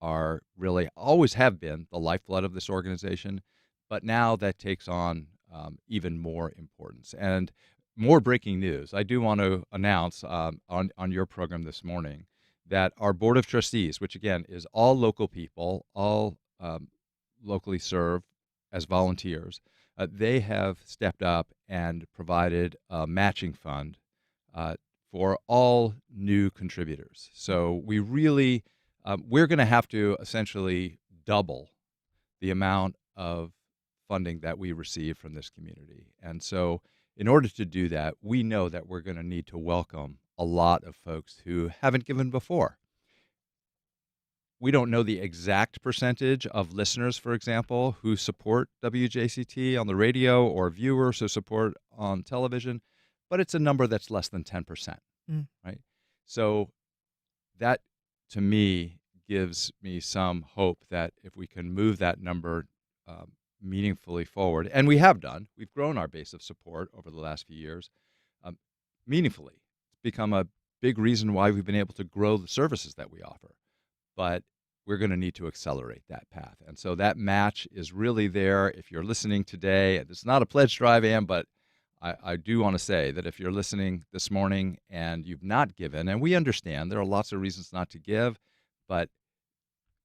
are really always have been the lifeblood of this organization, but now that takes on even more importance. And more breaking news. I do want to announce on your program this morning that our board of trustees, which again is all local people, all locally served as volunteers, they have stepped up and provided a matching fund uh, for all new contributors. So we really, we're going to have to essentially double the amount of funding that we receive from this community. And so, in order to do that, we know that we're going to need to welcome a lot of folks who haven't given before. We don't know the exact percentage of listeners, for example, who support WJCT on the radio or viewers who support on television, but it's a number that's less than 10%, Mm. right? So that, to me, gives me some hope that if we can move that number meaningfully forward, and we have done, we've grown our base of support over the last few years um, meaningfully. It's become a big reason why we've been able to grow the services that we offer. But we're going to need to accelerate that path. And so that match is really there. If you're listening today, and it's not a pledge drive, Ann, but I do want to say that if you're listening this morning and you've not given, and we understand there are lots of reasons not to give, but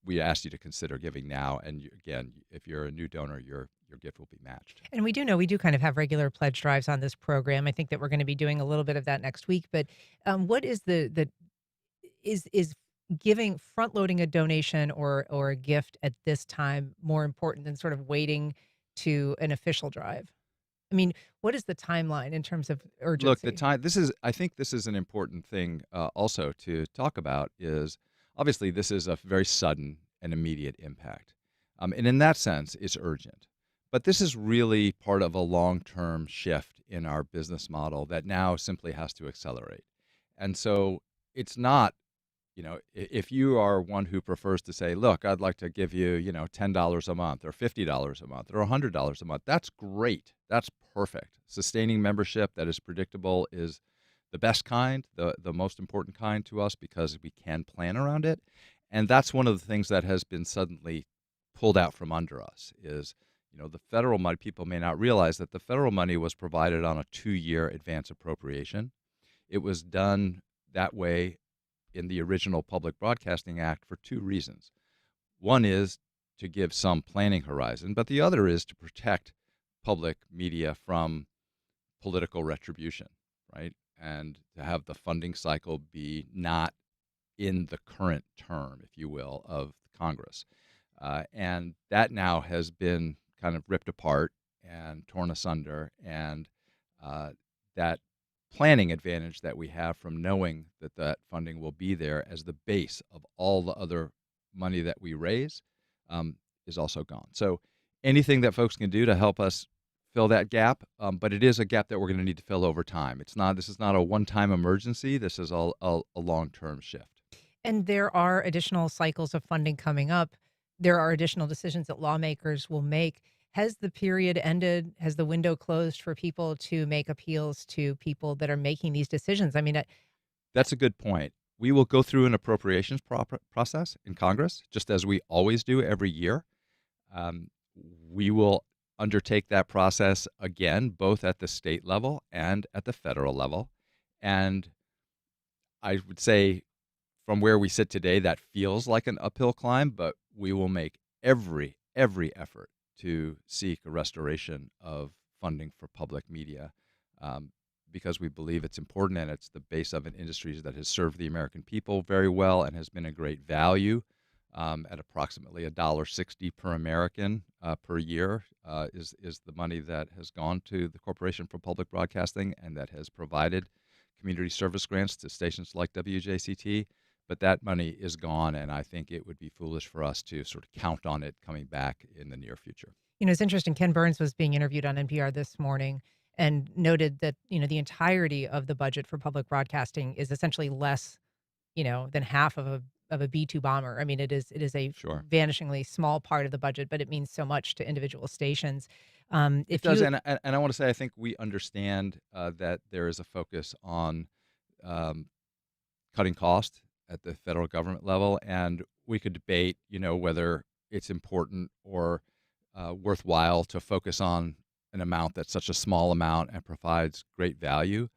we ask you to consider giving now. And again, if you're a new donor, your gift will be matched. And we do kind of have regular pledge drives on this program. I think that we're going to be doing a little bit of that next week. But what is the is giving front loading a donation or a gift at this time more important than sort of waiting to an official drive? I mean, what is the timeline in terms of Look, the urgency? time, I think this is an important thing also to talk about is obviously this is a very sudden and immediate impact. And in that sense, it's urgent. But this is really part of a long-term shift in our business model that now simply has to accelerate. And so it's not, if you are one who prefers to say, look, I'd like to give you, $10 a month or $50 a month or $100 a month, that's great. That's perfect. Sustaining membership that is predictable is the best kind, the most important kind to us because we can plan around it. And that's one of the things that has been suddenly pulled out from under us is, the federal money, people may not realize that the federal money was provided on a 2-year advance appropriation. It was done that way in the original Public Broadcasting Act for 2 reasons. One is to give some planning horizon, but the other is to protect public media from political retribution, right? And to have the funding cycle be not in the current term, if you will, of Congress. And that now has been kind of ripped apart and torn asunder. And that planning advantage that we have from knowing that that funding will be there as the base of all the other money that we raise is also gone. So anything that folks can do to help us fill that gap, but it is a gap that we're going to need to fill over time. This is not a one-time emergency. This is a long-term shift. And there are additional cycles of funding coming up. There are additional decisions that lawmakers will make. Has the period ended? Has the window closed for people to make appeals to people that are making these decisions? I mean, That's a good point. We will go through an appropriations process in Congress, just as we always do every year. Um, we will undertake that process again, both at the state level and at the federal level. And I would say from where we sit today, that feels like an uphill climb, but we will make every effort to seek a restoration of funding for public media because we believe it's important and it's the base of an industry that has served the American people very well and has been a great value at approximately $1.60 per American per year is the money that has gone to the Corporation for Public Broadcasting and that has provided community service grants to stations like WJCT. But that money is gone, and I think it would be foolish for us to sort of count on it coming back in the near future. it's interesting. Ken Burns was being interviewed on NPR this morning and noted that, the entirety of the budget for public broadcasting is essentially less, than half of a B-2 bomber. I mean, it is a Sure. vanishingly small part of the budget, but it means so much to individual stations. It If does, you and I want to say I think we understand that there is a focus on um, cutting cost at the federal government level, and we could debate, whether it's important or worthwhile to focus on an amount that's such a small amount and provides great value.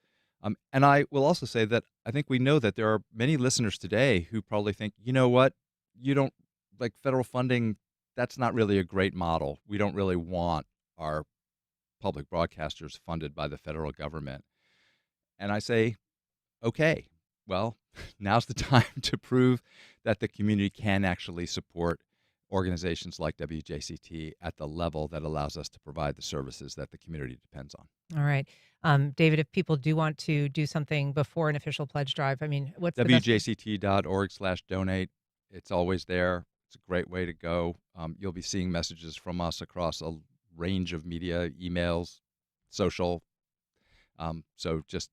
And I will also say that I think we know that there are many listeners today who probably think, you know what, you don't like federal funding. That's not really a great model. We don't really want our public broadcasters funded by the federal government. And I say, okay, well, now's the time to prove that the community can actually support organizations like WJCT at the level that allows us to provide the services that the community depends on. All right. David, if people do want to do something before an official pledge drive, I mean, what's the best? WJCT.org/donate. It's always there. It's a great way to go. You'll be seeing messages from us across a range of media, emails, social. So just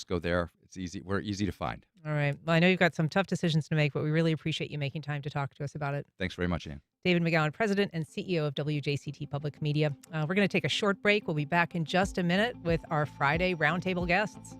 go there. It's easy. We're easy to find. All right. Well, I know you've got some tough decisions to make, but we really appreciate you making time to talk to us about it. Thanks very much, Ann. David McGowan, President and CEO of WJCT Public Media. We're going to take a short break. We'll be back in just a minute with our Friday roundtable guests.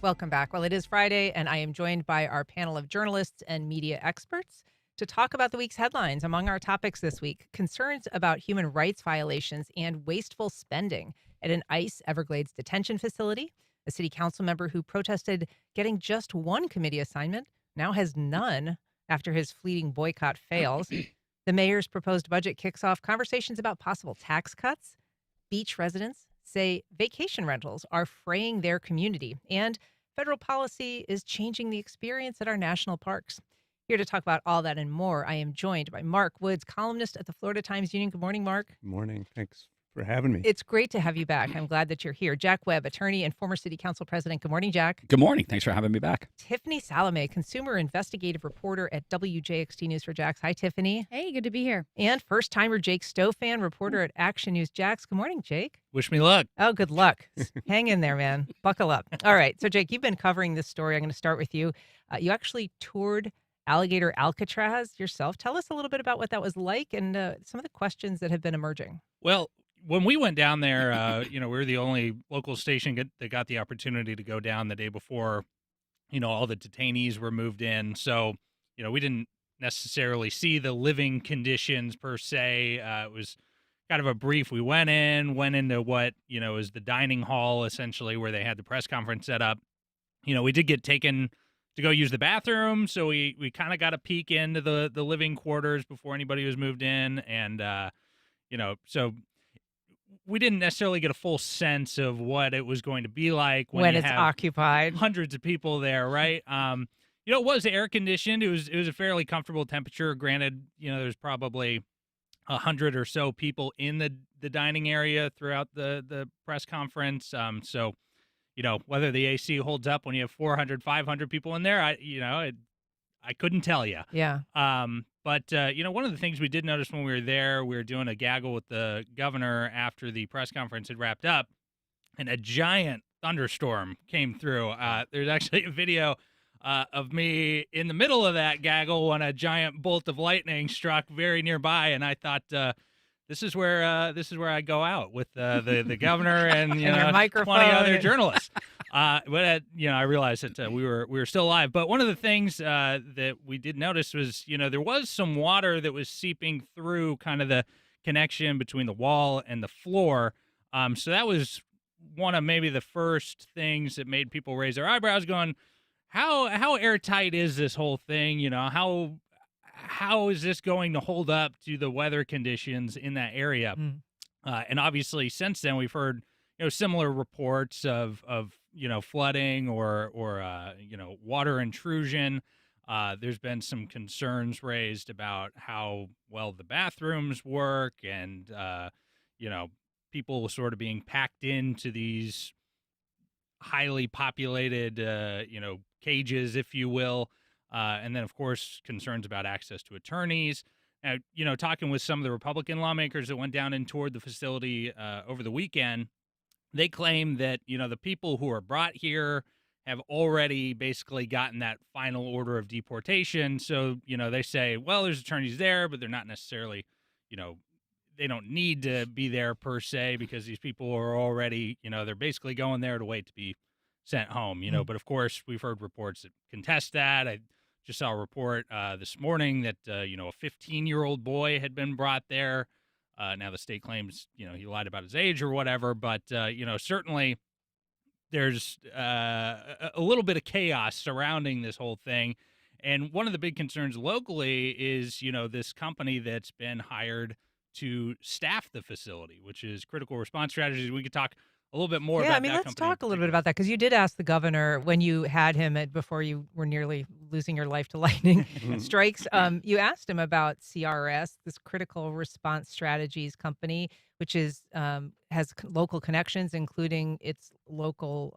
Welcome back. Well, it is Friday, and I am joined by our panel of journalists and media experts to talk about the week's headlines. Among our topics this week, concerns about human rights violations and wasteful spending at an ICE Everglades detention facility. A city council member who protested getting just one committee assignment now has none after his fleeting boycott fails. The mayor's proposed budget kicks off conversations about possible tax cuts. Beach residents say vacation rentals are fraying their community, and federal policy is changing the experience at our national parks. Here to talk about all that and more, I am joined by Mark Woods, columnist at the Florida Times-Union. Good morning, Mark. Good morning. Thanks for having me. It's great to have you back. I'm glad that you're here. Jack Webb, attorney and former city council president. Good morning, Jack. Good morning. Thanks for having me back. Tiffany Salome, consumer investigative reporter at WJXT News for Jax. Hi, Tiffany. Hey, good to be here. And first-timer Jake Stofan, reporter at Action News Jax. Good morning, Jake. Wish me luck. Oh, good luck. Hang in there, man. Buckle up. All right. So, Jake, you've been covering this story. I'm going to start with you. You actually toured Alligator Alcatraz yourself. Tell us a little bit about what that was like and some of the questions that have been emerging. Well, when we went down there, we were the only local station that got the opportunity to go down the day before, all the detainees were moved in. So, we didn't necessarily see the living conditions per se. It was kind of a brief. We went into what, is the dining hall, essentially, where they had the press conference set up. We did get taken to go use the bathroom, so we kind of got a peek into the living quarters before anybody was moved in. And, so we didn't necessarily get a full sense of what it was going to be like when you it's have occupied. hundreds of people there, right? It was air conditioned. It was a fairly comfortable temperature. Granted, there's probably 100 or so people in the dining area throughout the press conference. So, whether the AC holds up when you have 400, 500 people in there, I couldn't tell you. Yeah. But one of the things we did notice when we were there, we were doing a gaggle with the governor after the press conference had wrapped up, and a giant thunderstorm came through. There's actually a video of me in the middle of that gaggle when a giant bolt of lightning struck very nearby, and I thought, this is where I go out with the governor and And your 20 microphone other journalists. I realized that we were still alive. But one of the things that we did notice was, there was some water that was seeping through kind of the connection between the wall and the floor. So that was one of maybe the first things that made people raise their eyebrows, going, "How airtight is this whole thing? How is this going to hold up to the weather conditions in that area?" And obviously, since then, we've heard similar reports of flooding or water intrusion. There's been some concerns raised about how well the bathrooms work, and people sort of being packed into these highly populated cages, if you will. And then, of course, concerns about access to attorneys. Now, talking with some of the Republican lawmakers that went down and toured the facility over the weekend, they claim that, the people who are brought here have already basically gotten that final order of deportation. So, they say, well, there's attorneys there, but they're not necessarily, they don't need to be there per se, because these people are already, they're basically going there to wait to be sent home, But of course, we've heard reports that contest that. I just saw a report this morning that, a 15-year-old boy had been brought there. Now the state claims, he lied about his age or whatever, but, certainly there's a little bit of chaos surrounding this whole thing. And one of the big concerns locally is, this company that's been hired to staff the facility, which is Critical Response Strategies. We could talk a little bit more about that. Yeah, I mean, let's talk a little bit about that, because you did ask the governor when you had him before you were nearly losing your life to lightning strikes. You asked him about CRS, this Critical Response Strategies company, which is has local connections, including its local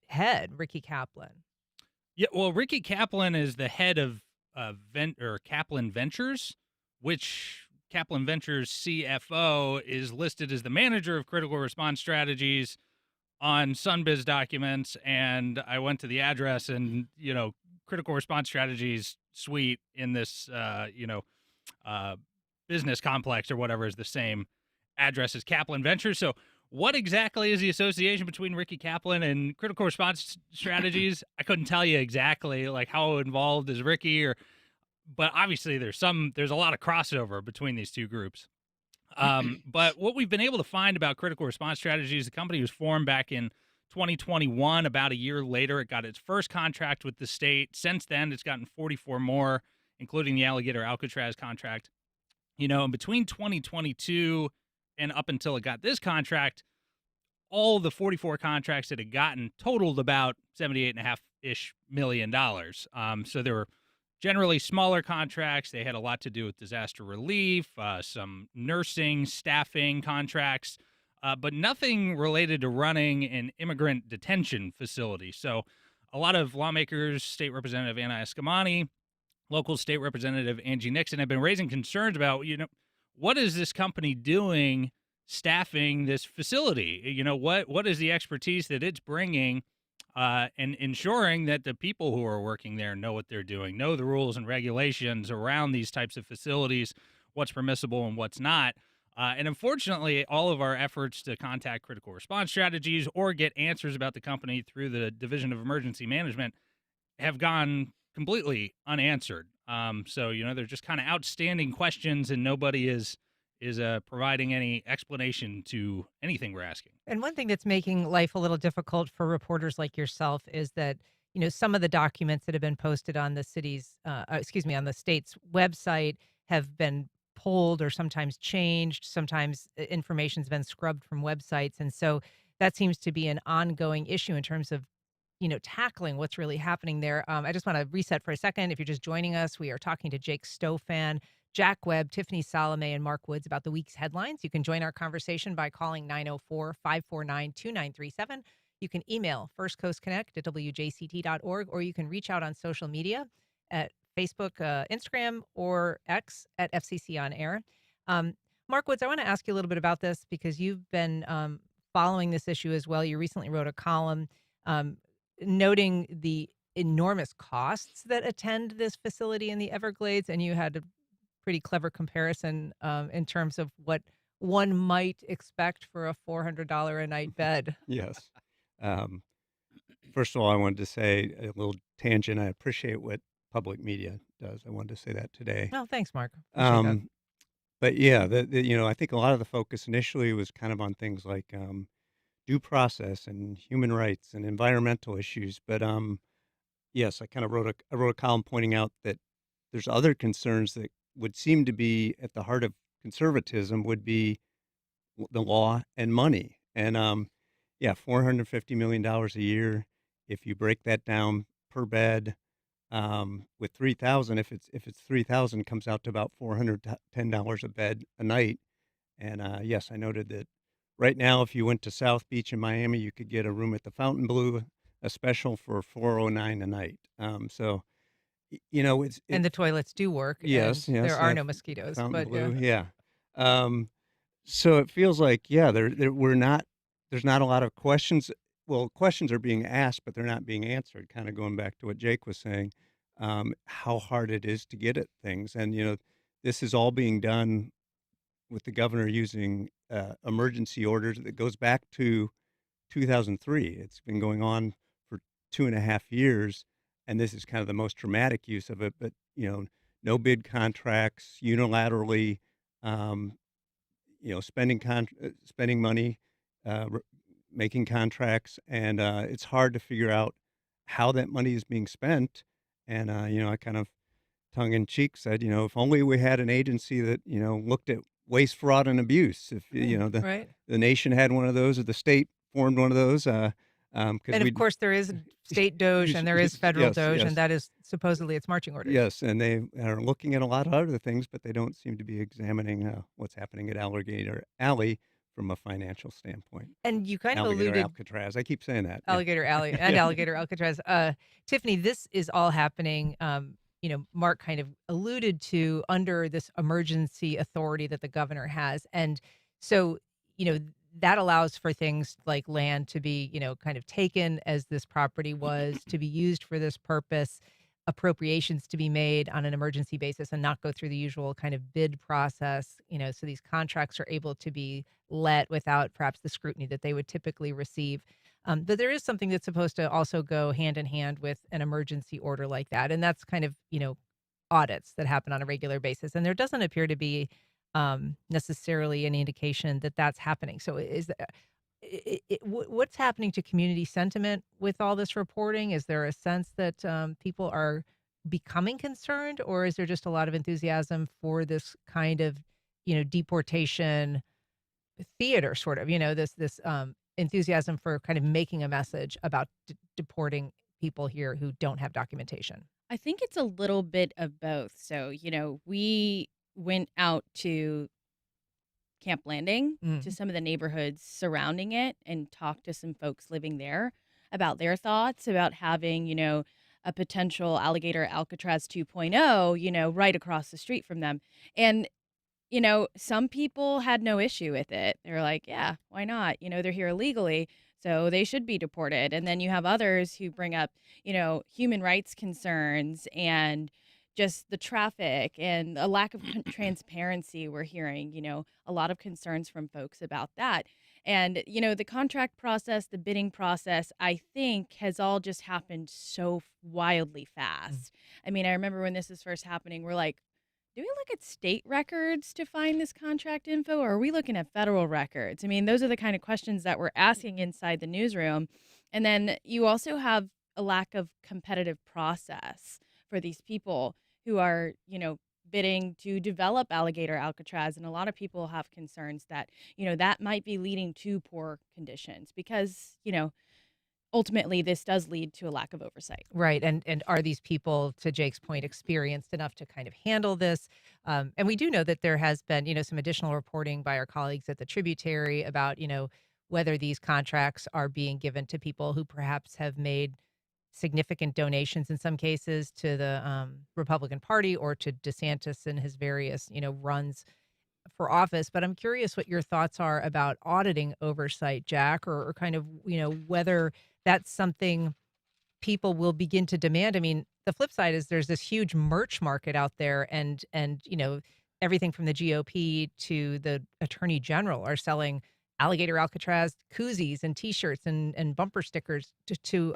head, Ricky Kaplan. Yeah, well, Ricky Kaplan is the head of Kaplan Ventures, which Kaplan Ventures CFO is listed as the manager of Critical Response Strategies on Sunbiz documents. And I went to the address, and, Critical Response Strategies suite in this, business complex or whatever is the same address as Kaplan Ventures. So what exactly is the association between Ricky Kaplan and Critical Response Strategies? I couldn't tell you exactly, like, how involved is Ricky, but obviously there's a lot of crossover between these two groups. But what we've been able to find about Critical Response Strategies, the company was formed back in 2021. About a year later, it got its first contract with the state. Since then, it's gotten 44 more, including the Alligator Alcatraz contract. And between 2022 and up until it got this contract, all the 44 contracts that it gotten totaled about $78.5-ish million. So there were generally smaller contracts. They had a lot to do with disaster relief, some nursing, staffing contracts, but nothing related to running an immigrant detention facility. So a lot of lawmakers, State Representative Anna Escamani, local State Representative Angie Nixon, have been raising concerns about, what is this company doing staffing this facility? What is the expertise that it's bringing, and ensuring that the people who are working there know what they're doing, know the rules and regulations around these types of facilities, what's permissible and what's not. And unfortunately, all of our efforts to contact Critical Response Strategies or get answers about the company through the Division of Emergency Management have gone completely unanswered. So, they're just kind of outstanding questions, and nobody is providing any explanation to anything we're asking. And one thing that's making life a little difficult for reporters like yourself is that, some of the documents that have been posted on the on the state's website have been pulled or sometimes changed. Sometimes information's been scrubbed from websites. And so that seems to be an ongoing issue in terms of, tackling what's really happening there. I just want to reset for a second. If you're just joining us, we are talking to Jake Stofan, Jack Webb, Tiffany Salome, and Mark Woods about the week's headlines. You can join our conversation by calling 904-549-2937. You can email firstcoastconnect@wjct.org, or you can reach out on social media at Facebook, Instagram, or X at FCC On Air. Mark Woods, I want to ask you a little bit about this because you've been following this issue as well. You recently wrote a column noting the enormous costs that attend this facility in the Everglades, and you had a pretty clever comparison in terms of what one might expect for a $400 a night bed. Yes. Um, First of all, I wanted to say a little tangent. I appreciate what public media does. I wanted to say that today. Oh, thanks, Mark. Appreciate that. Um, but yeah, I think a lot of the focus initially was kind of on things like due process and human rights and environmental issues. But yes, I wrote a column pointing out that there's other concerns that would seem to be at the heart of conservatism would be the law and money. And yeah, $450 million a year. If you break that down per bed, with 3,000, if it's 3,000, comes out to about $410 a bed a night. And yes, I noted that right now, if you went to South Beach in Miami, you could get a room at the Fontainebleau, a special for $409 a night. So And the toilets do work, and yes, there are no F mosquitoes, but yeah. Fontainebleau, yeah. Um, so it feels like, yeah, there's not a lot of questions. Well, questions are being asked, but they're not being answered, kinda going back to what Jake was saying, how hard it is to get at things. And, this is all being done with the governor using, emergency orders that goes back to 2003. It's been going on for 2.5 years, and this is kind of the most dramatic use of it. But no bid contracts, unilaterally, um, spending money, making contracts, and it's hard to figure out how that money is being spent. And I kind of tongue in cheek said, if only we had an agency that looked at waste, fraud, and abuse. If Right. the nation had one of those, or the state formed one of those, because And of course, there is state Doge and there is federal yes, Doge, yes, and that is supposedly its marching orders. yes, and they are looking at a lot of other things, but they don't seem to be examining what's happening at Alligator Alley from a financial standpoint. And you kind of Alligator alluded Alcatraz. I keep saying that. Yeah. Alligator Alley and Alligator Alcatraz. Tiffany, this is all happening. Mark kind of alluded to under this emergency authority that the governor has. And so, that allows for things like land to be, kind of taken as this property was to be used for this purpose, appropriations to be made on an emergency basis and not go through the usual kind of bid process, so these contracts are able to be let without perhaps the scrutiny that they would typically receive. But there is something that's supposed to also go hand in hand with an emergency order like that. And that's kind of, audits that happen on a regular basis. And there doesn't appear to be necessarily any indication that that's happening. So what's happening to community sentiment with all this reporting? Is there a sense that people are becoming concerned, or is there just a lot of enthusiasm for this kind of, deportation theater sort of, this enthusiasm for kind of making a message about deporting people here who don't have documentation? I think it's a little bit of both. So, we went out to Camp Landing, to some of the neighborhoods surrounding it, and talked to some folks living there about their thoughts about having, a potential Alligator Alcatraz 2.0, right across the street from them. And, some people had no issue with it. They were like, yeah, why not? They're here illegally, so they should be deported. And then you have others who bring up, human rights concerns and just the traffic and a lack of transparency. We're hearing, a lot of concerns from folks about that. And, the contract process, the bidding process, I think has all just happened so wildly fast. I mean, I remember when this was first happening, we're like, do we look at state records to find this contract info, or are we looking at federal records? I mean, those are the kind of questions that we're asking inside the newsroom. And then you also have a lack of competitive process for these people who are, bidding to develop Alligator Alcatraz. And a lot of people have concerns that, that might be leading to poor conditions because, ultimately this does lead to a lack of oversight. Right. And are these people, to Jake's point, experienced enough to kind of handle this? And we do know that there has been, some additional reporting by our colleagues at the Tributary about, whether these contracts are being given to people who perhaps have made significant donations in some cases to the Republican Party or to DeSantis and his various, runs for office. But I'm curious what your thoughts are about auditing oversight, Jack, or kind of, whether that's something people will begin to demand. I mean, the flip side is there's this huge merch market out there, and everything from the GOP to the Attorney General are selling Alligator Alcatraz koozies and T-shirts and bumper stickers to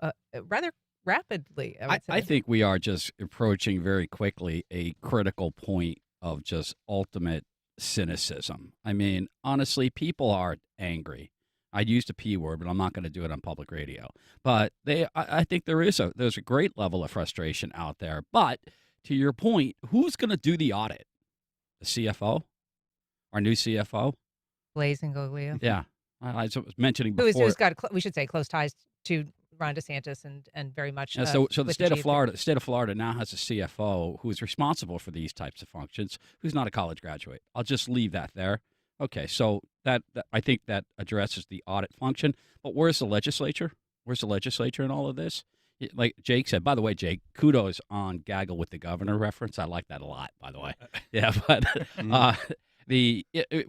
rather rapidly, I would I say. think we are just approaching very quickly a critical point of just ultimate cynicism. I mean, honestly, people are angry. I'd use the P word, but I'm not going to do it on public radio. But I think there's a great level of frustration out there. But to your point, who's going to do the audit? The CFO, our new CFO. Blaze and Goglio. Yeah, I was mentioning before. Who's got, we should say, close ties to Ron DeSantis and very much. Yeah, so the with state of GOP. Florida now has a CFO who is responsible for these types of functions, who's not a college graduate. I'll just leave that there. Okay, so that I think that addresses the audit function. But where's the legislature? Where's the legislature in all of this? Like Jake said, by the way, Jake, kudos on gaggle with the governor reference. I like that a lot, by the way. Yeah, but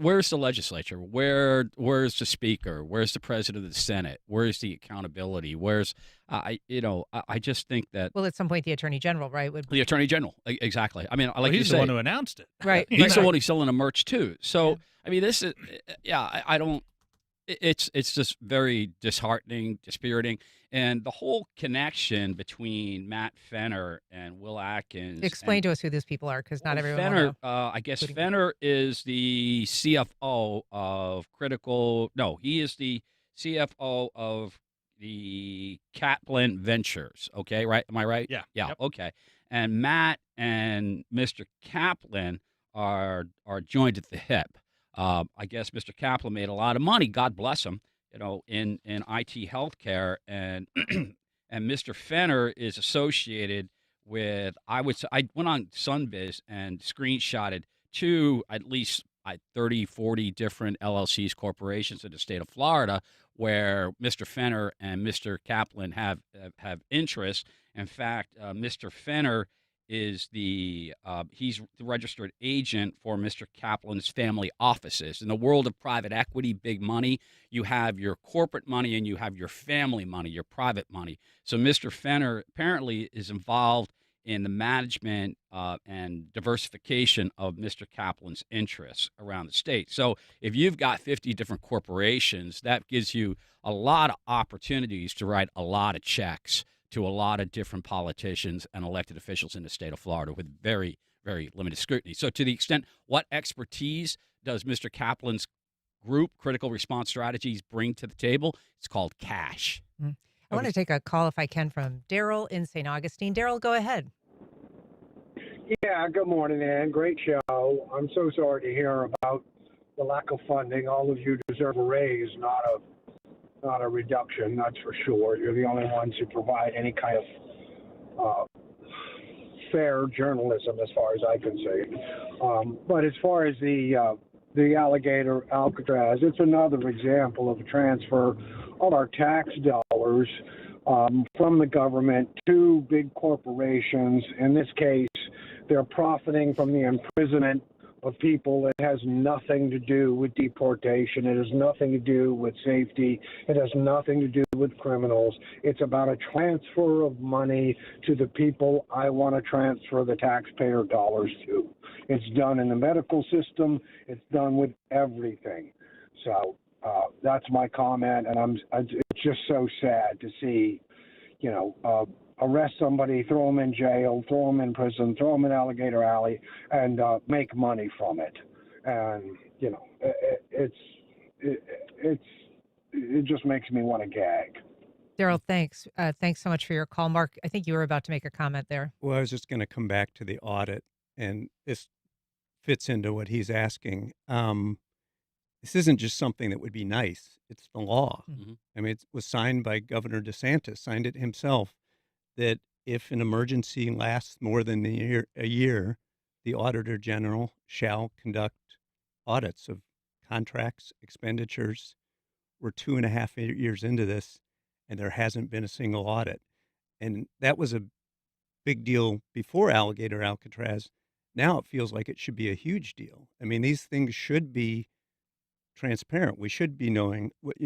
where's the legislature? Where's the speaker? Where's the president of the Senate? Where's the accountability? Where's I just think that Well, at some point, the attorney general, right? Would the attorney general, exactly. I mean, like Well, you he's say, the one who announced it. right. he's the right. one who's selling the merch too. So Yeah. I mean, this is I don't. It's just very disheartening, dispiriting, and the whole connection between Matt Fenner and Will Atkins. Explain to us who these people are, because not everyone will Fenner, know. I guess Including- Fenner is the CFO of Critical. No, he is the CFO of the Kaplan Ventures. Okay, right? Am I right? Yeah. Yeah. Yep. Okay. And Matt and Mr. Kaplan are joined at the hip. I guess Mr. Kaplan made a lot of money. God bless him. In IT healthcare, and and Mr. Fenner is associated with. I went on Sunbiz and screenshotted at least 30, 40 different LLCs, corporations in the state of Florida, where Mr. Fenner and Mr. Kaplan have interests. In fact, Mr. Fenner is he's the registered agent for Mr. Kaplan's family offices. In the world of private equity, big money, you have your corporate money and you have your family money, your private money. So Mr. Fenner apparently is involved in the management and diversification of Mr. Kaplan's interests around the state. So if you've got 50 different corporations, that gives you a lot of opportunities to write a lot of checks to a lot of different politicians and elected officials in the state of Florida with very, very limited scrutiny. So to the extent, what expertise does Mr. Kaplan's group, Critical Response Strategies, bring to the table? It's called cash. I want to take a call, if I can, from Daryl in St. Augustine. Daryl, go ahead. Yeah, good morning, Ann. Great show. I'm so sorry to hear about the lack of funding. All of you deserve a raise, not a reduction, that's for sure. You're the only ones who provide any kind of fair journalism, as far as I can see. But as far as the Alligator Alcatraz, it's another example of a transfer of our tax dollars from the government to big corporations. In this case, they're profiting from the imprisonment of people. It has nothing to do with deportation. It has nothing to do with safety. It has nothing to do with criminals. It's about a transfer of money to the people I want to transfer the taxpayer dollars to. It's done in the medical system. It's done with everything. So that's my comment, and it's just so sad to see, arrest somebody, throw them in jail, throw them in prison, throw them in Alligator Alley, and make money from it. And it just makes me want to gag. Daryl, thanks. Thanks so much for your call. Mark, I think you were about to make a comment there. Well, I was just going to come back to the audit, and this fits into what he's asking. This isn't just something that would be nice. It's the law. Mm-hmm. I mean, it was signed by Governor DeSantis, signed it himself, that if an emergency lasts more than a year, the Auditor General shall conduct audits of contracts, expenditures. We're 2.5 years into this, and there hasn't been a single audit. And that was a big deal before Alligator Alcatraz. Now it feels like it should be a huge deal. I mean, these things should be transparent. We should be knowing what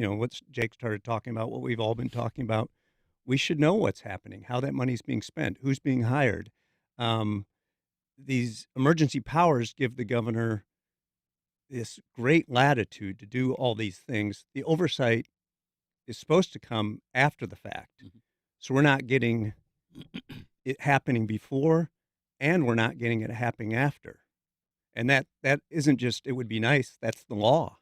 Jake started talking about, what we've all been talking about. We should know what's happening, how that money's being spent, who's being hired. These emergency powers give the governor this great latitude to do all these things. The oversight is supposed to come after the fact. Mhm. So we're not getting it happening before, and we're not getting it happening after. And that isn't just, it would be nice, that's the law.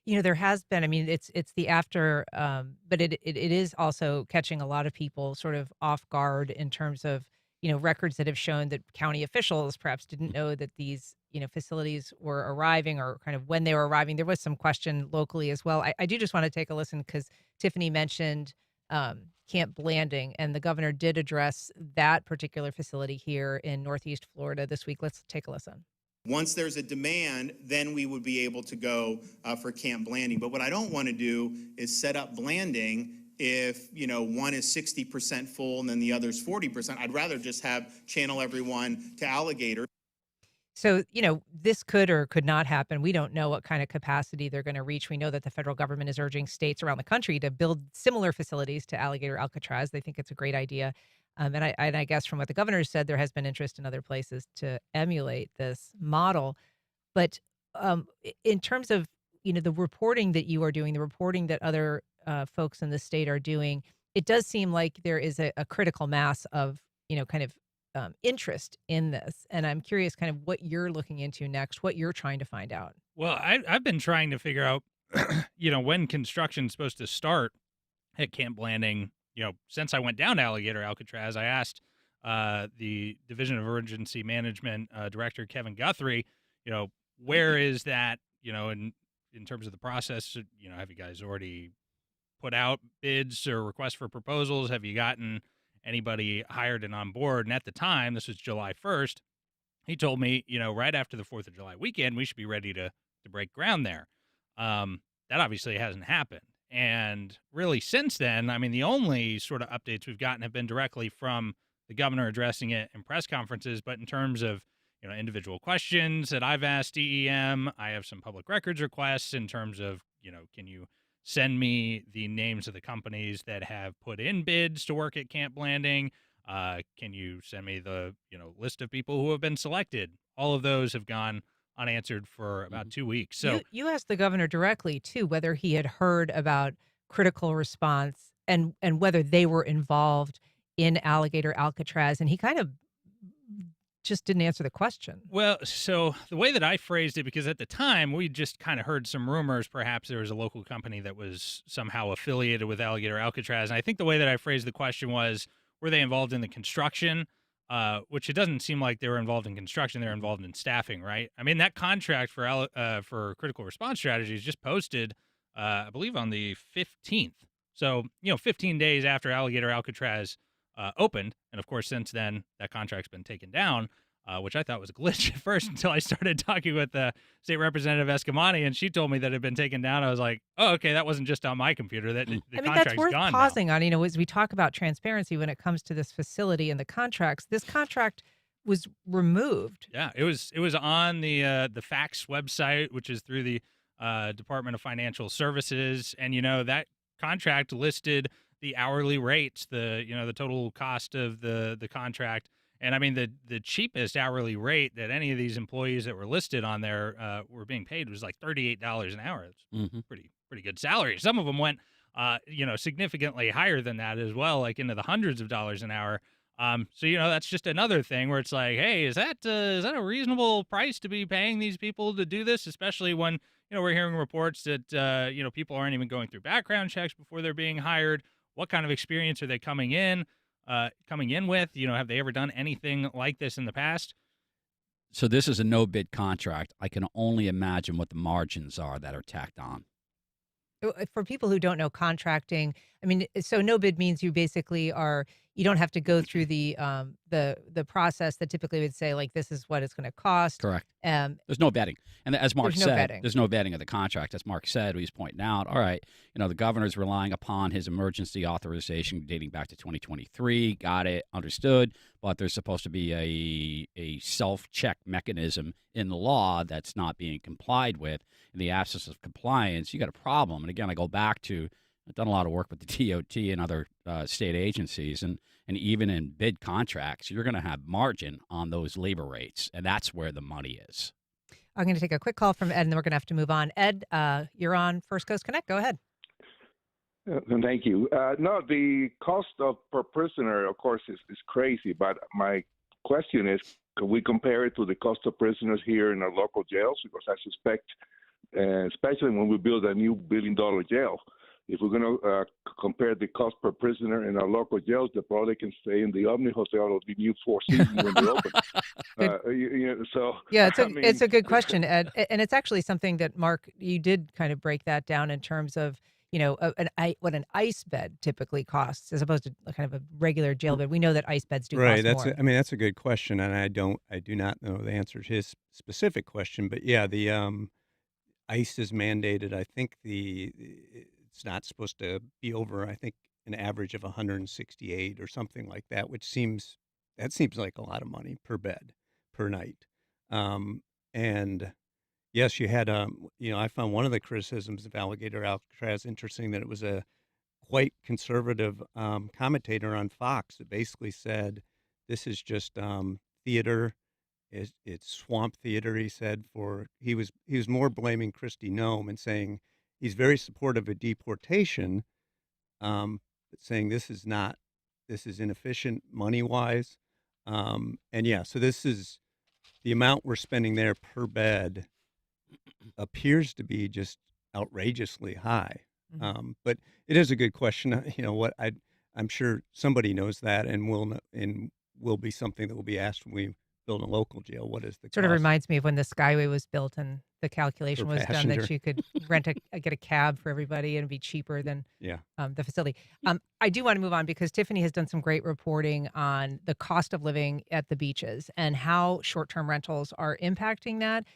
There has been, I mean, it's the after, but it is also catching a lot of people sort of off guard in terms of, records that have shown that county officials perhaps didn't know that these, facilities were arriving or kind of when they were arriving. There was some question locally as well. I do just want to take a listen because Tiffany mentioned Camp Blanding, and the governor did address that particular facility here in Northeast Florida this week. Let's take a listen. Once there's a demand, then we would be able to go for Camp Blanding. But what I don't want to do is set up Blanding if, one is 60% full and then the other's 40%. I'd rather just channel everyone to Alligator. So, this could or could not happen. We don't know what kind of capacity they're going to reach. We know that the federal government is urging states around the country to build similar facilities to Alligator Alcatraz. They think it's a great idea. And I guess from what the governor said, there has been interest in other places to emulate this model. But in terms of, the reporting that you are doing, the reporting that other folks in the state are doing, it does seem like there is a critical mass of, kind of interest in this. And I'm curious kind of what you're looking into next, what you're trying to find out. Well, I've been trying to figure out, when construction's supposed to start at Camp Blanding. Since I went down to Alligator Alcatraz, I asked the Division of Emergency Management Director, Kevin Guthrie, where is that, in terms of the process, have you guys already put out bids or requests for proposals? Have you gotten anybody hired and on board? And at the time, this was July 1st, he told me, right after the 4th of July weekend, we should be ready to break ground there. That obviously hasn't happened. And really since then, I mean, the only sort of updates we've gotten have been directly from the governor addressing it in press conferences. But in terms of, individual questions that I've asked DEM, I have some public records requests in terms of, can you send me the names of the companies that have put in bids to work at Camp Blanding? Can you send me the, list of people who have been selected? All of those have gone unanswered for about 2 weeks. So you asked the governor directly too whether he had heard about critical response and whether they were involved in Alligator Alcatraz, and he kind of just didn't answer the question. Well, so the way that I phrased it, because at the time we just kind of heard some rumors, perhaps there was a local company that was somehow affiliated with Alligator Alcatraz, and I think the way that I phrased the question was, were they involved in the construction? Which it doesn't seem like they were involved in construction. They're involved in staffing, right? I mean, that contract for critical response strategies just posted, I believe, on the 15th. So, 15 days after Alligator Alcatraz opened. And, of course, since then, that contract's been taken down, which I thought was a glitch at first until I started talking with State Representative Escamani, and she told me that it had been taken down. I was like, oh, okay, that wasn't just on my computer. That the contract's that's worth gone pausing now. on. As we talk about transparency when it comes to this facility and the contracts, this contract was removed. Yeah, it was on the FACTS website, which is through the Department of Financial Services, and that contract listed the hourly rates, the total cost of the contract. And I mean, the cheapest hourly rate that any of these employees that were listed on there were being paid was like $38 an hour. It's pretty good salary. Some of them went, significantly higher than that as well, like into the hundreds of dollars an hour. So that's just another thing where it's like, hey, is that a reasonable price to be paying these people to do this? Especially when we're hearing reports that people aren't even going through background checks before they're being hired. What kind of experience are they coming in with? Have they ever done anything like this in the past? So this is a no-bid contract. I can only imagine what the margins are that are tacked on. For people who don't know contracting, I mean, so no bid means you basically you don't have to go through the process that typically would say, like, this is what it's going to cost. Correct. There's no vetting. And as Mark said, there's no vetting of the contract. As Mark said, he's pointing out, all right, the governor's relying upon his emergency authorization dating back to 2023. Got it. Understood. But there's supposed to be a self-check mechanism in the law that's not being complied with. In the absence of compliance, you got a problem. And again, I go back to, I've done a lot of work with the DOT and other state agencies, and even in bid contracts, you're going to have margin on those labor rates, and that's where the money is. I'm going to take a quick call from Ed, and then we're going to have to move on. Ed, you're on First Coast Connect. Go ahead. Thank you. No, the cost per prisoner, of course, is crazy. But my question is, can we compare it to the cost of prisoners here in our local jails? Because I suspect, especially when we build a new billion-dollar jail, if we're going to compare the cost per prisoner in our local jails, they probably can stay in the Omni Hotel or the new Four Seasons when they open. So yeah, it's a good question, Ed, and it's actually something that Mark, you did kind of break that down in terms of what an ice bed typically costs as opposed to kind of a regular jail bed. We know that ice beds do Right. cost more. That's a good question, and I do not know the answer to his specific question. But yeah, the ice is mandated. I think it's not supposed to be over, I think, an average of 168 or something like that, which seems like a lot of money per bed per night. And yes, you had I found one of the criticisms of Alligator Alcatraz interesting, that it was a quite conservative commentator on Fox that basically said this is just theater. It's swamp theater. He said he was more blaming Christy Nome and saying he's very supportive of deportation, but saying this is inefficient money wise, and yeah, so this is the amount we're spending there per bed appears to be just outrageously high. Mhm. But it is a good question. I'm sure somebody knows that, and will be something that will be asked when we build a local jail. What is the Sort of cost reminds me of when the Skyway was built and the calculation per was done passenger? that you could get a cab for everybody and it'd be cheaper than Yeah. the facility. I do want to move on because Tiffany has done some great reporting on the cost of living at the beaches and how short-term rentals are impacting that.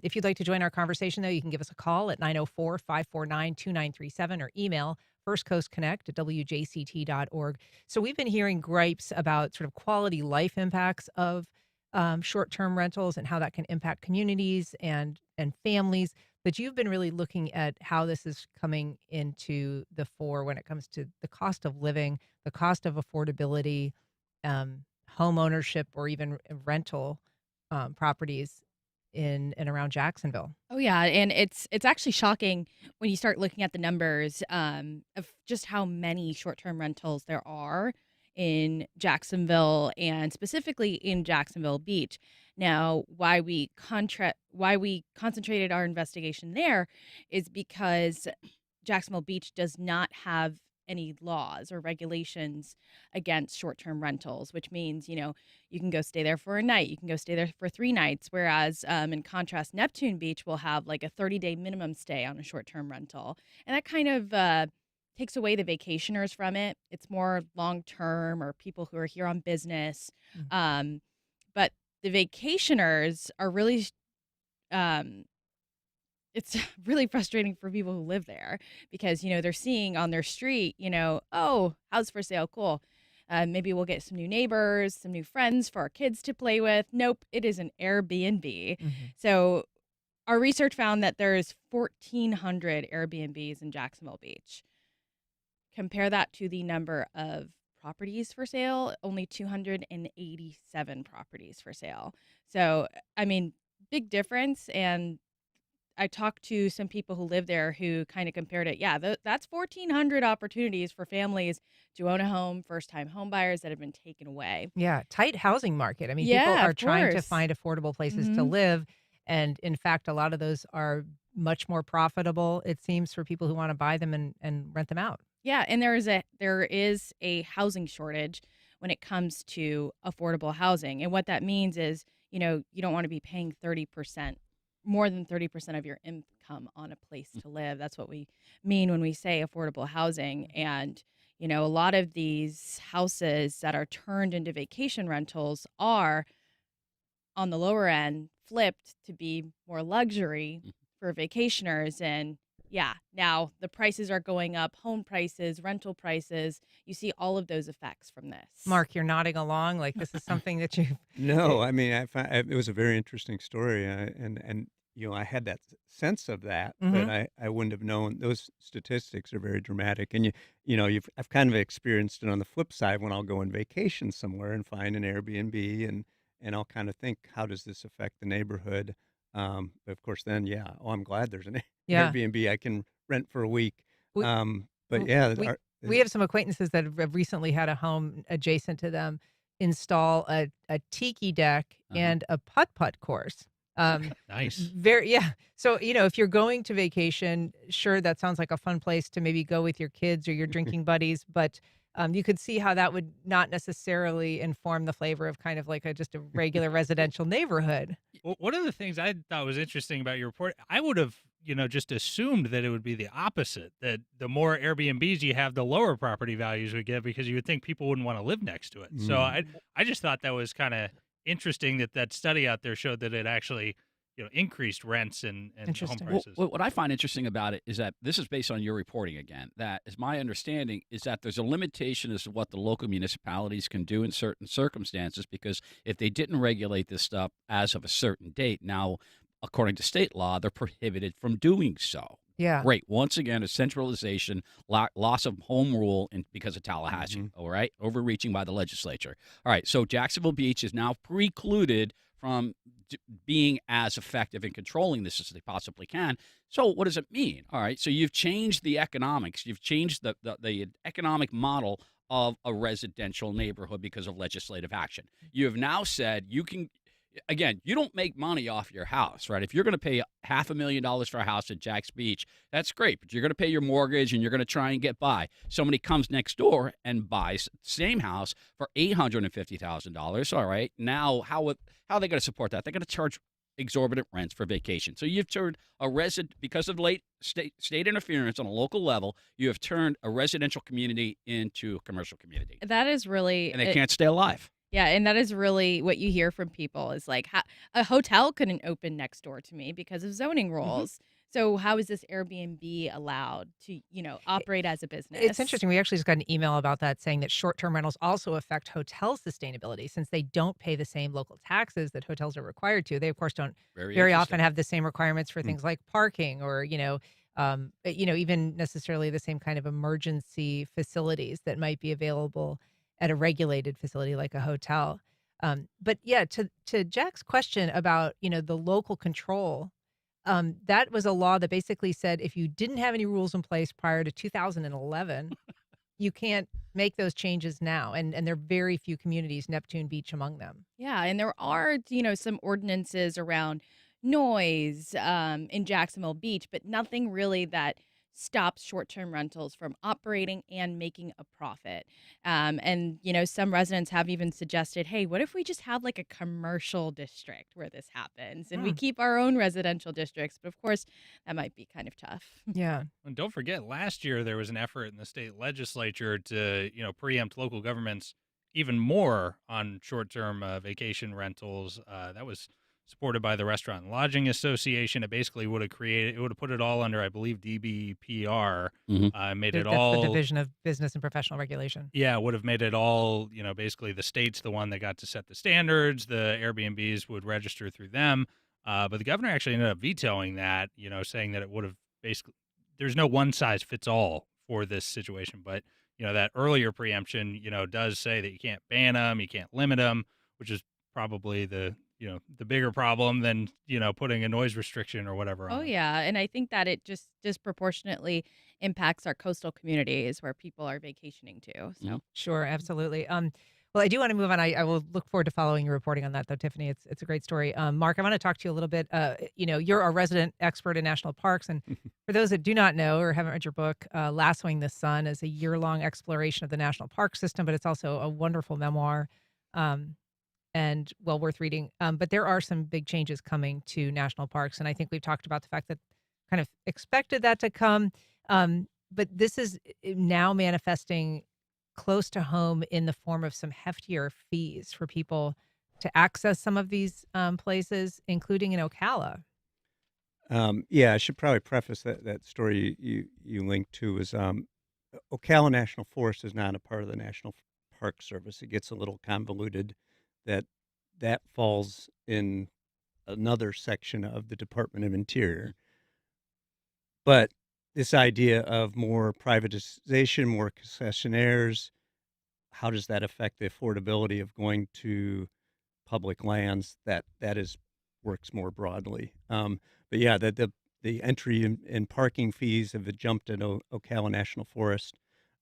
If you'd like to join our conversation, though, you can give us a call at 904-549-2937 or email firstcoastconnect@wjct.org. So we've been hearing gripes about sort of quality life impacts of short-term rentals and how that can impact communities and families. But you've been really looking at how this is coming into the fore when it comes to the cost of living, the cost of affordability, home ownership, or even rental properties in and around Jacksonville. Oh yeah, and it's actually shocking when you start looking at the numbers of just how many short-term rentals there are in Jacksonville and specifically in Jacksonville Beach. Now, why we concentrated our investigation there is because Jacksonville Beach does not have any laws or regulations against short-term rentals, which means, you can go stay there for a night, you can go stay there for 3 nights, whereas in contrast, Neptune Beach will have like a 30-day minimum stay on a short-term rental. And that kind of takes away the vacationers from it. It's more long-term or people who are here on business. But the vacationers are really it's really frustrating for people who live there because, they're seeing on their street, oh, house for sale, cool. Maybe we'll get some new neighbors, some new friends for our kids to play with. Nope, it is an Airbnb. So our research found that there's 1,400 Airbnbs in Jacksonville Beach. Compare that to the number of properties for sale, only 287 properties for sale. So, I mean, big difference. And I talked to some people who live there who kind of compared it. Yeah, that's 1,400 opportunities for families to own a home, first-time home buyers that have been taken away. Yeah, tight housing market. I mean, people Yeah, are of trying to course. find affordable places to live, and in fact, a lot of those are much more profitable, it seems, for people who want to buy them and rent them out. Yeah, and there is a housing shortage when it comes to affordable housing. And what that means is, you don't want to be paying more than 30% of your income on a place to live. That's what we mean when we say affordable housing. And, a lot of these houses that are turned into vacation rentals are on the lower end flipped to be more luxury for vacationers. And yeah, now the prices are going up, home prices, rental prices. You see all of those effects from this. Mark, you're nodding along like this is something that you've No, I mean, it was a very interesting story, and I had that sense of that, but I wouldn't have known. Those statistics are very dramatic, and I've kind of experienced it on the flip side when I'll go on vacation somewhere and find an Airbnb, and I'll kind of think, how does this affect the neighborhood? Of course, then I'm glad there's an Yeah. Airbnb I can rent for a week. We But w yeah, we have some acquaintances that have recently had a home adjacent to them install a tiki deck Uh-huh. and a putt-putt course. Nice. Very yeah. So, if you're going to vacation, sure, that sounds like a fun place to maybe go with your kids or your drinking buddies, but, you could see how that would not necessarily inform the flavor of kind of like just a regular residential neighborhood. Well, one of the things I thought was interesting about your report, I would have, just assumed that it would be the opposite, that the more Airbnbs you have, the lower property values we get because you would think people wouldn't want to live next to it. So I just thought that was kind of interesting that study out there showed that it actually, increased rents and home Interesting. prices. What I find interesting about it is that this is based on your reporting again. That is my understanding is that there's a limitation as to what the local municipalities can do in certain circumstances because if they didn't regulate this stuff as of a certain date, now according to state law, they're prohibited from doing so. Yeah. Great. Once again, a centralization, loss of home rule because of Tallahassee, all right? Overreaching by the legislature. All right, so Jacksonville Beach is now precluded from being as effective in controlling this as they possibly can. So what does it mean? All right, so you've changed the economics. You've changed the economic model of a residential neighborhood because of legislative action. You have now said you can – again, you don't make money off your house, right? If you're going to pay $500,000 for a house at Jack's Beach, that's great, but you're going to pay your mortgage and you're going to try and get by. Somebody comes next door and buys the same house for $850,000. All right, now how are they going to support that? They're going to charge exorbitant rents for vacation. So you've turned because of late state interference on a local level, you have turned a residential community into a commercial community. That is really, And they can't stay alive. yeah, and that is really what you hear from people is like, a hotel couldn't open next door to me because of zoning rules. So how is this Airbnb allowed to, operate as a business? It's interesting. We actually just got an email about that saying that short-term rentals also affect hotel sustainability since they don't pay the same local taxes that hotels are required to. They, of course, don't very often have the same requirements for things like parking or, even necessarily the same kind of emergency facilities that might be available at a regulated facility like a hotel. But yeah, to Jack's question about, the local control, that was a law that basically said if you didn't have any rules in place prior to 2011, you can't make those changes now. And there are very few communities, Neptune Beach among them. Yeah, and there are, some ordinances around noise in Jacksonville Beach, but nothing really that stops short-term rentals from operating and making a profit. And, some residents have even suggested, hey, what if we just have like a commercial district where this happens and we keep our own residential districts? But of course, that might be kind of tough. Yeah. And don't forget, last year there was an effort in the state legislature to, preempt local governments even more on short-term vacation rentals. That was supported by the Restaurant and Lodging Association. It basically would have put it all under, I believe, DBPR. Made it That's all the Division of Business and Professional Regulation. Yeah, would have made it all, basically the state's the one that got to set the standards. The Airbnbs would register through them. But the governor actually ended up vetoing that, saying that it would have basically, there's no one size fits all for this situation. But, that earlier preemption, does say that you can't ban them, you can't limit them, which is probably the bigger problem than, putting a noise restriction or whatever on Oh, it. yeah. And I think that it just disproportionately impacts our coastal communities where people are vacationing to. So. Sure, absolutely. Well, I do want to move on. I will look forward to following your reporting on that, though, Tiffany. It's a great story. Mark, I want to talk to you a little bit. You're a resident expert in national parks. And for those that do not know or haven't read your book, Lassoing the Sun is a year-long exploration of the national park system, but it's also a wonderful memoir. And well worth reading. But there are some big changes coming to national parks. And I think we've talked about the fact that kind of expected that to come. But this is now manifesting close to home in the form of some heftier fees for people to access some of these places, including in Ocala. I should probably preface that story you linked to is Ocala National Forest is not a part of the National Park Service. It gets a little convoluted. That falls in another section of the Department of Interior. But this idea of more privatization, more concessionaires, how does that affect the affordability of going to public lands? That is works more broadly. But yeah, the entry and parking fees have jumped at Ocala National Forest.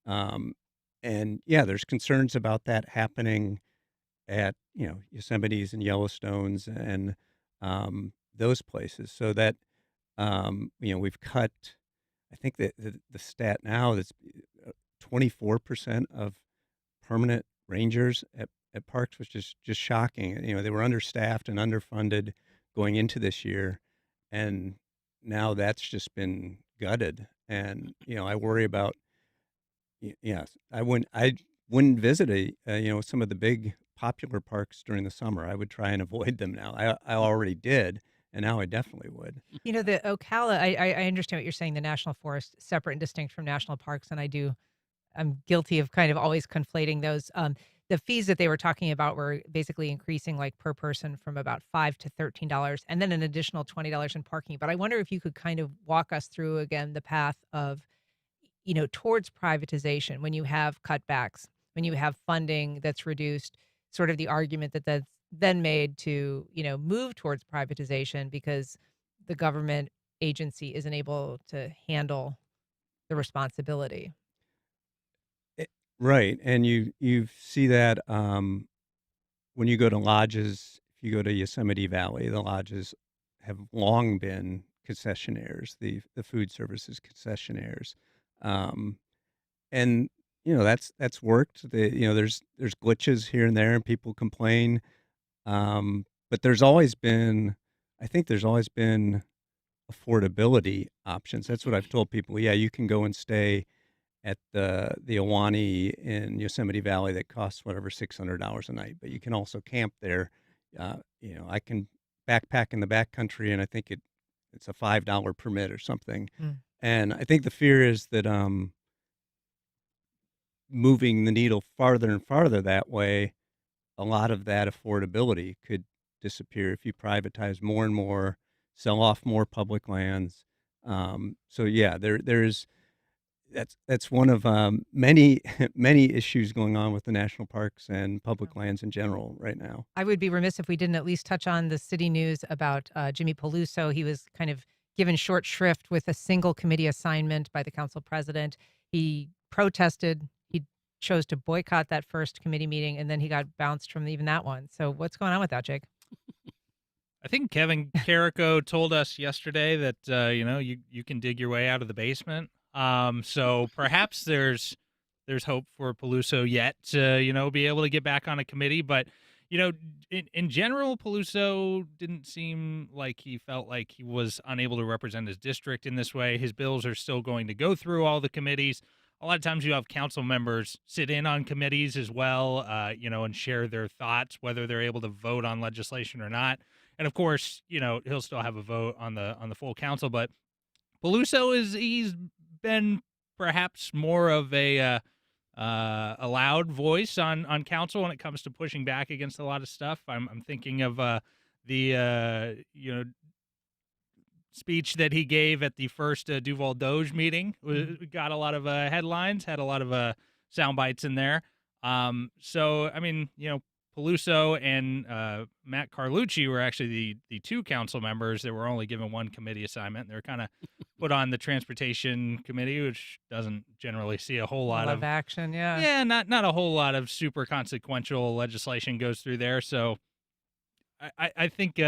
And yeah, there's concerns about that happening at, Yosemite's and Yellowstone's and those places. So that, we've cut, I think that the stat now that's 24% of permanent rangers at parks, which is just shocking. They were understaffed and underfunded going into this year, and now that's just been gutted. And I worry about. Yes, I wouldn't visit some of the big popular parks during the summer. I would try and avoid them now. I already did, and now I definitely would. The Ocala, I understand what you're saying, the national forest, separate and distinct from national parks, and I'm guilty of kind of always conflating those. The fees that they were talking about were basically increasing like per person from about $5 to $13, and then an additional $20 in parking. But I wonder if you could kind of walk us through again the path of, towards privatization when you have cutbacks, when you have funding that's reduced, sort of the argument that's then made to, move towards privatization because the government agency isn't able to handle the responsibility. Right, and you see that when you go to lodges. If you go to Yosemite Valley, the lodges have long been concessionaires, the food services concessionaires, and that's worked. There's glitches here and there, and people complain, but I think there's always been affordability options. That's what I've told people. Yeah, you can go and stay at the Ahwahnee in Yosemite Valley that costs whatever $600 a night, but you can also camp there. I can backpack in the backcountry, and I think it's a $5 permit or something. Mm. And I think the fear is that moving the needle farther and farther that way, a lot of that affordability could disappear if you privatize more and more, sell off more public lands. So yeah, there's that's one of many many issues going on with the national parks and public lands in general right now. I would be remiss if we didn't at least touch on the city news about Jimmy Peluso. He was kind of given short shrift with a single committee assignment by the council president. He protested. He chose to boycott that first committee meeting, and then he got bounced from even that one. So what's going on with that, Jake? I think Kevin Carrico told us yesterday that you can dig your way out of the basement. So perhaps there's hope for Peluso yet to be able to get back on a committee. But in general, Peluso didn't seem like he felt like he was unable to represent his district in this way. His bills are still going to go through all the committees. A lot of times you have council members sit in on committees as well, and share their thoughts, whether they're able to vote on legislation or not. And of course, he'll still have a vote on the full council. But Peluso he's been perhaps more of a loud voice on council when it comes to pushing back against a lot of stuff. I'm thinking of the speech that he gave at the first Duval Doge meeting. Got a lot of headlines, had a lot of sound bites in there. So I mean, Peluso and Matt Carlucci were actually the two council members that were only given one committee assignment. They were kind of put on the transportation committee, which doesn't generally see a whole lot of action. Yeah. Yeah, not a whole lot of super consequential legislation goes through there. So I think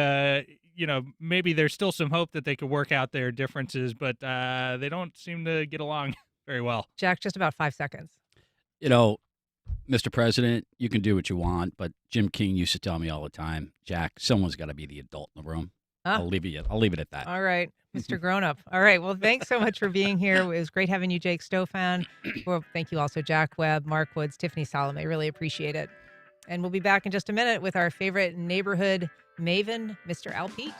maybe there's still some hope that they could work out their differences, but they don't seem to get along very well. Jack, just about 5 seconds. Mr. President, you can do what you want, but Jim King used to tell me all the time, Jack, someone's got to be the adult in the room. I'll leave it at that. All right, Mr. Grown-Up. All right, well, thanks so much for being here. It was great having you, Jake Stofan. Well, thank you also, Jack Webb, Mark Woods, Tiffany Salome. Really appreciate it. And we'll be back in just a minute with our favorite neighborhood maven, Mr. Al Pete.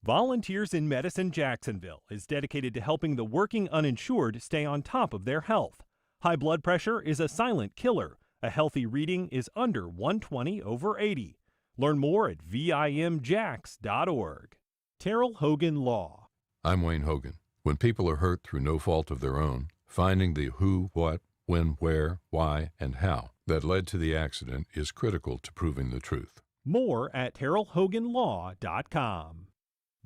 Volunteers in Medicine Jacksonville is dedicated to helping the working uninsured stay on top of their health. High blood pressure is a silent killer. A healthy reading is under 120/80. Learn more at vimjax.org. Terrell Hogan Law. I'm Wayne Hogan. When people are hurt through no fault of their own, finding the who, what, when, where, why, and how that led to the accident is critical to proving the truth. More at terrellhoganlaw.com.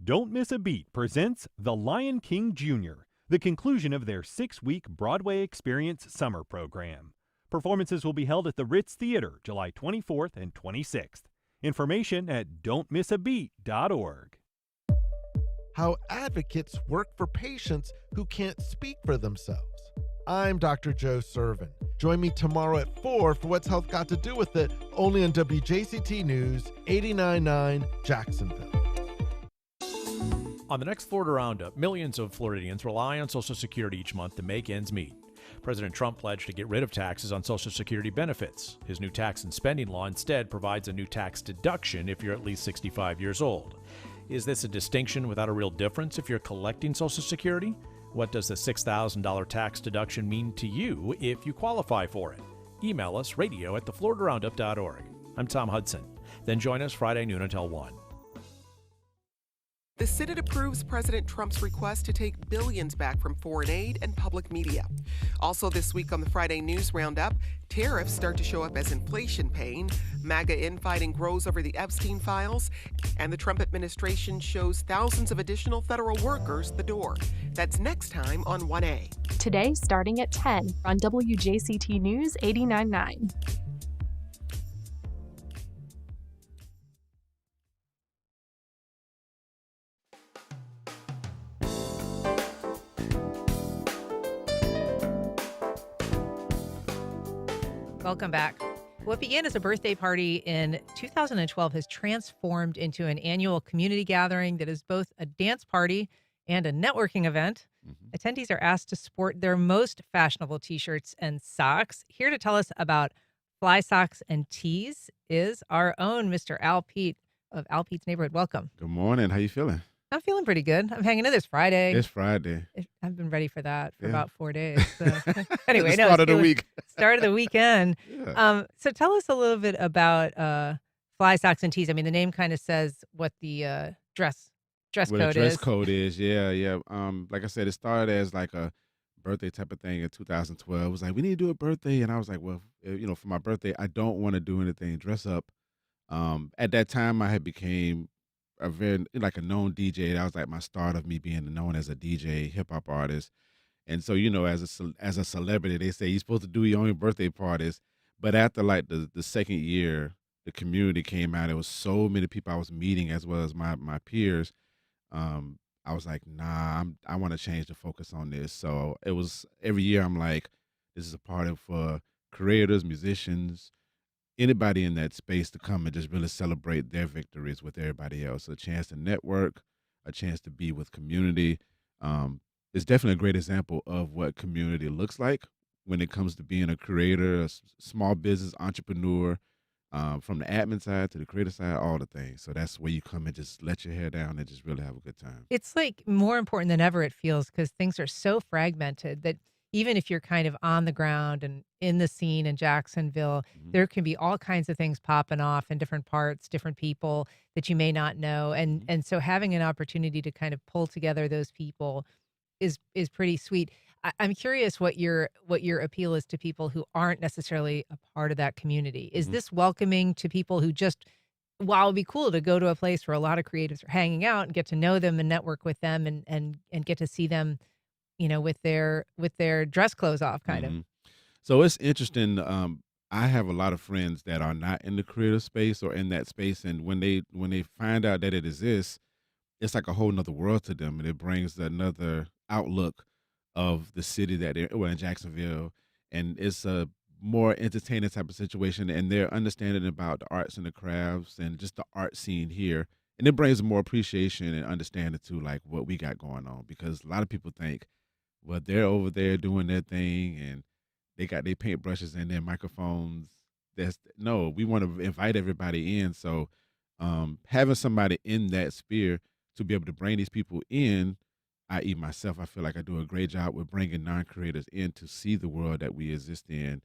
Don't Miss a Beat presents The Lion King Jr., the conclusion of their 6-week Broadway Experience summer program. Performances will be held at the Ritz Theater July 24th and 26th. Information at don'tmissabeat.org. How advocates work for patients who can't speak for themselves. I'm Dr. Joe Servin. Join me tomorrow at 4 for What's Health Got to Do with It, only on WJCT News 89.9 Jacksonville. On the next Florida Roundup, millions of Floridians rely on Social Security each month to make ends meet. President Trump pledged to get rid of taxes on Social Security benefits. His new tax and spending law instead provides a new tax deduction if you're at least 65 years old. Is this a distinction without a real difference if you're collecting Social Security? What does the $6,000 tax deduction mean to you if you qualify for it? Email us radio@thefloridaroundup.org. I'm Tom Hudson. Then join us Friday noon until 1. The Senate approves President Trump's request to take billions back from foreign aid and public media. Also this week on the Friday News Roundup, tariffs start to show up as inflation pain, MAGA infighting grows over the Epstein files, and the Trump administration shows thousands of additional federal workers the door. That's next time on 1A. Today starting at 10 on WJCT News 89.9. Welcome back. What began as a birthday party in 2012 has transformed into an annual community gathering that is both a dance party and a networking event. Attendees are asked to sport their most fashionable t-shirts and socks. Here to tell us about fly socks and tees is our own Mr. Al Pete of Al Pete's Neighborhood. Welcome. Good morning. How you feeling? I'm feeling pretty good. I'm hanging in this Friday. It's Friday. I've been ready for that for about 4 days. So. Anyway, no, start of the week. Start of the weekend. Yeah. So tell us a little bit about fly socks and tees. I mean, the name kind of says what the dress What code a dress is. code is, yeah. Like I said, it started as like a birthday type of thing in 2012. It was like, we need to do a birthday. And I was like, well, for my birthday, I don't want to do anything dress up. At that time, I had became a very like a known DJ. That was like my start of me being known as a DJ, hip hop artist. And so, as a celebrity, they say you're supposed to do your own birthday parties. But after like the second year, the community came out. There was so many people I was meeting as well as my peers. I was like, nah, I want to change the focus on this. So it was every year I'm like, this is a party for creators, musicians, anybody in that space to come and just really celebrate their victories with everybody else. A chance to network, a chance to be with community. It's definitely a great example of what community looks like when it comes to being a creator, a small business entrepreneur, from the admin side to the creative side, all the things. So that's where you come and just let your hair down and just really have a good time. It's like more important than ever, it feels, because things are so fragmented that even if you're kind of on the ground and in the scene in Jacksonville, there can be all kinds of things popping off in different parts, different people that you may not know. And so having an opportunity to kind of pull together those people is pretty sweet. I'm curious what your appeal is to people who aren't necessarily a part of that community. Is this welcoming to people who just, while it'd be cool to go to a place where a lot of creatives are hanging out and get to know them and network with them and get to see them, with their dress clothes off, kind of. So it's interesting. I have a lot of friends that are not in the creative space or in that space, and when they find out that it exists, it's like a whole nother world to them, and it brings another outlook of the city that they're in Jacksonville, and it's a more entertaining type of situation, and they're understanding about the arts and the crafts and just the art scene here, and it brings more appreciation and understanding to like what we got going on, because a lot of people think, well, they're over there doing their thing and they got their paintbrushes and their microphones. No, we want to invite everybody in. So having somebody in that sphere to be able to bring these people in, i.e. myself, I feel like I do a great job with bringing non-creators in to see the world that we exist in.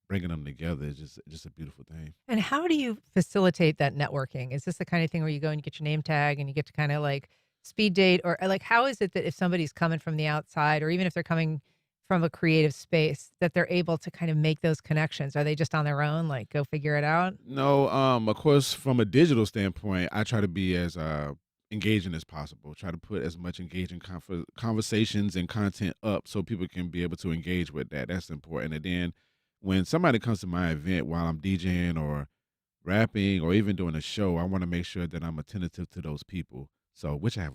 Bringing them together is just a beautiful thing. And how do you facilitate that networking? Is this the kind of thing where you go and you get your name tag and you get to kind of like speed date, or like how is it that if somebody's coming from the outside, or even if they're coming from a creative space, that they're able to kind of make those connections? Are they just on their own, like go figure it out? No, of course, from a digital standpoint, I try to be as engaging as possible. Try to put as much engaging conversations and content up so people can be able to engage with that. That's important. And then when somebody comes to my event while I'm DJing or rapping or even doing a show, I want to make sure that I'm attentive to those people. So, which I have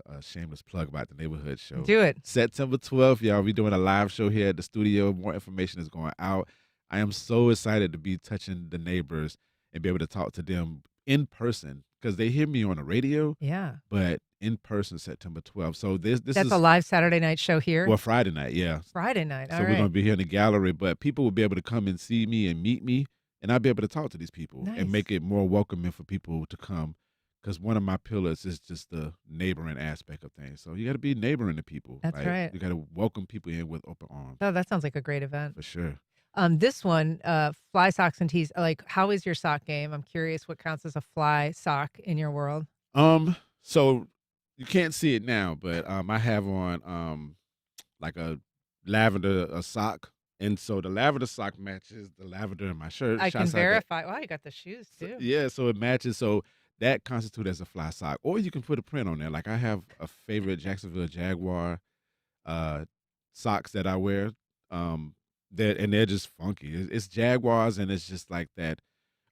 a shameless plug about the neighborhood show. Do it. September 12th, y'all. We're doing a live show here at the studio. More information is going out. I am so excited to be touching the neighbors and be able to talk to them in person because they hear me on the radio. Yeah. But in person, September 12th. So this That's is a live Saturday night show here? Well, Friday night, yeah. Friday night. So All we're right. going to be here in the gallery, but people will be able to come and see me and meet me, and I'll be able to talk to these people Nice. and make it more welcoming for people to come. Because one of my pillars is just the neighboring aspect of things. So you got to be neighboring to people. That's right. You got to welcome people in with open arms. Oh, that sounds like a great event. For sure. This one, fly socks and tees. Like, how is your sock game? I'm curious what counts as a fly sock in your world. So you can't see it now, but I have on like a lavender sock. And so the lavender sock matches the lavender in my shirt. I can Shouts out that- verify. Wow, you got the shoes too. Yeah, so it matches. So that constitutes as a fly sock. Or you can put a print on there. Like I have a favorite Jacksonville Jaguar socks that I wear. They're just funky. It's Jaguars, and it's just like that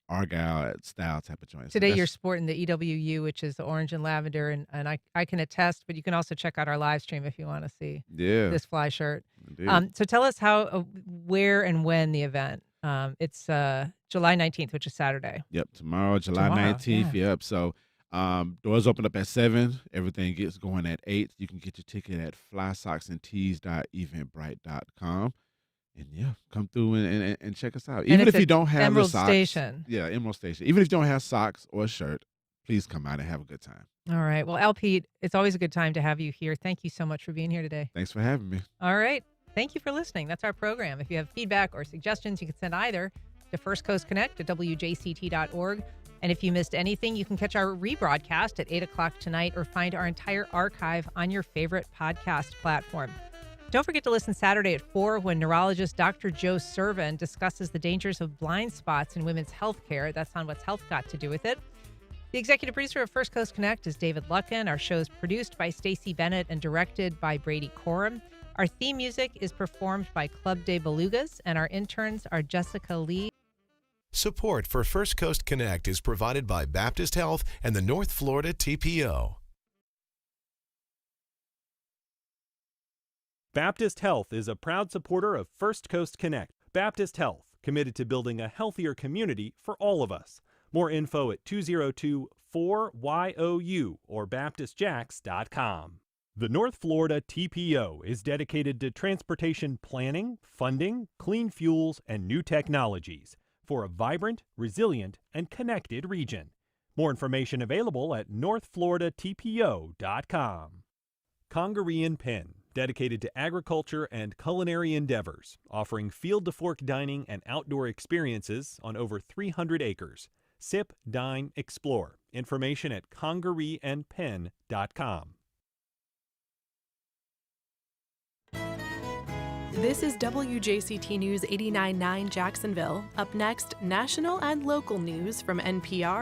Argyle style type of joint. Today you're sporting the EWU, which is the orange and lavender, and I can attest, but you can also check out our live stream if you want to see this fly shirt. Indeed. So tell us how, where, and when the event. It's July 19th, which is Saturday. Yep, tomorrow, July Tomorrow, 19th. yeah. Yep. So doors open up at 7. Everything gets going at 8. You can get your ticket at flysocksandtees.eventbrite.com. And yeah, come through and check us out. Even it's if you at don't have Emerald the socks. Station. Yeah, Emerald Station. Even if you don't have socks or a shirt, please come out and have a good time. All right. Well, Al Pete, it's always a good time to have you here. Thank you so much for being here today. Thanks for having me. All right. Thank you for listening. That's our program. If you have feedback or suggestions, you can send either to First Coast Connect at WJCT.org. And if you missed anything, you can catch our rebroadcast at 8 o'clock tonight or find our entire archive on your favorite podcast platform. Don't forget to listen Saturday at 4 when neurologist Dr. Joe Servin discusses the dangers of blind spots in women's health care. That's on What's Health Got to Do with It. The executive producer of First Coast Connect is David Luckin. Our show is produced by Stacey Bennett and directed by Brady Coram. Our theme music is performed by Club de Belugas, and our interns are Jessica Lee. Support for First Coast Connect is provided by Baptist Health and the North Florida TPO. Baptist Health is a proud supporter of First Coast Connect. Baptist Health, committed to building a healthier community for all of us. More info at 202-4YOU or baptistjacks.com. The North Florida TPO is dedicated to transportation planning, funding, clean fuels, and new technologies for a vibrant, resilient, and connected region. More information available at northfloridatpo.com. Congaree & Penn, dedicated to agriculture and culinary endeavors, offering field-to-fork dining and outdoor experiences on over 300 acres. Sip, dine, explore. Information at congareeandpenn.com. This is WJCT News 89.9 Jacksonville. Up next, national and local news from NPR.